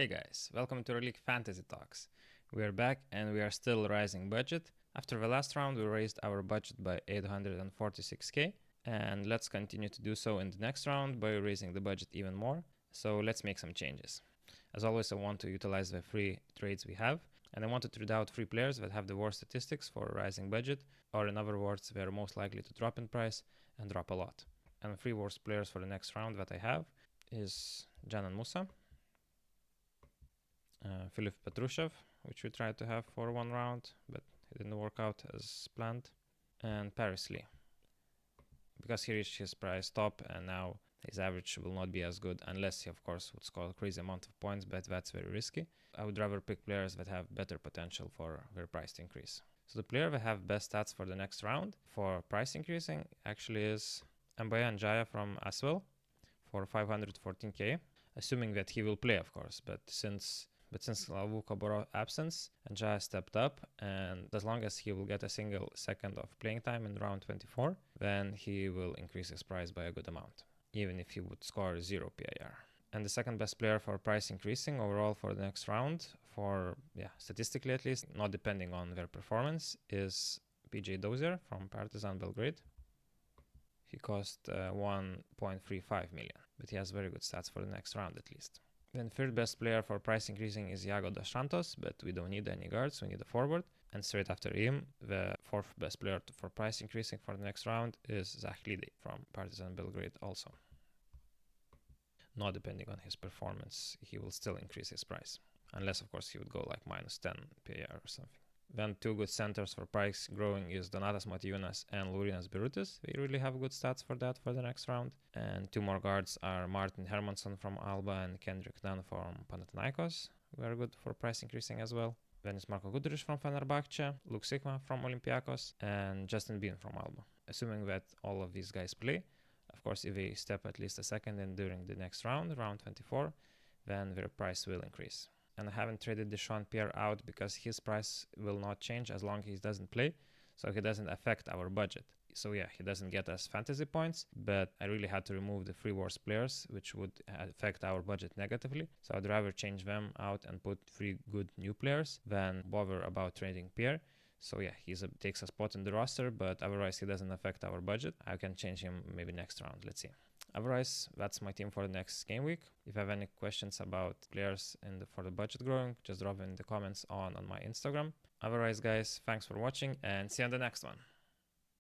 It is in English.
Hey guys, welcome to EuroLeague Fantasy Talks. We are back and we are still rising budget. After the last round we raised our budget by 846k and let's continue to do so in the next round by raising the budget even more. So let's make some changes. As always, I want to utilize the free trades we have, and I want to trade out free players that have the worst statistics for a rising budget, or in other words, they are most likely to drop in price and drop a lot. And the three worst players for the next round that I have is Can Musa, Filip Petrushev, which we tried to have for one round, but it didn't work out as planned, and Paris Lee, because he reached his price top and now his average will not be as good unless he of course would score a crazy amount of points, but that's very risky. I would rather pick players that have better potential for their price increase. So the player that have best stats for the next round for price increasing actually is Mbaya Njaya from Aswell for 514k, assuming that he will play of course, but since Lavuka Boro absence, Njaya stepped up, and as long as he will get a single second of playing time in round 24, then he will increase his price by a good amount, even if he would score 0 PIR. And the second best player for price increasing overall for the next round, statistically at least, not depending on their performance, is PJ Dozier from Partizan Belgrade. He cost 1.35 million, but he has very good stats for the next round at least. Then third best player for price increasing is Iago dos Santos, but we don't need any guards, we need a forward. And straight after him, the fourth best player for price increasing for the next round is Zach Lidey from Partizan Belgrade also. Not depending on his performance, he will still increase his price. Unless of course he would go like minus 10 PAR or something. Then two good centers for price growing is Donatas Motiejunas and Laurinas Birutis. They really have good stats for that for the next round. And two more guards are Martin Hermansson from Alba and Kendrick Nunn from Panathinaikos. Who are good for price increasing as well. Then is Marko Guduric from Fenerbahce, Luke Sigma from Olympiacos, and Justin Bean from Alba. Assuming that all of these guys play, of course if they step at least a second in during the next round, round 24, then their price will increase. And I haven't traded Deshaun Pierre out because his price will not change as long as he doesn't play, so he doesn't affect our budget. So yeah, he doesn't get us fantasy points, but I really had to remove the three worst players, which would affect our budget negatively. So I'd rather change them out and put three good new players than bother about trading Pierre. So yeah, he takes a spot in the roster, but otherwise he doesn't affect our budget. I can change him maybe next round, let's see. Otherwise, that's my team for the next game week. If you have any questions about players for the budget growing, just drop in the comments on my Instagram. Otherwise, guys, thanks for watching and see you on the next one.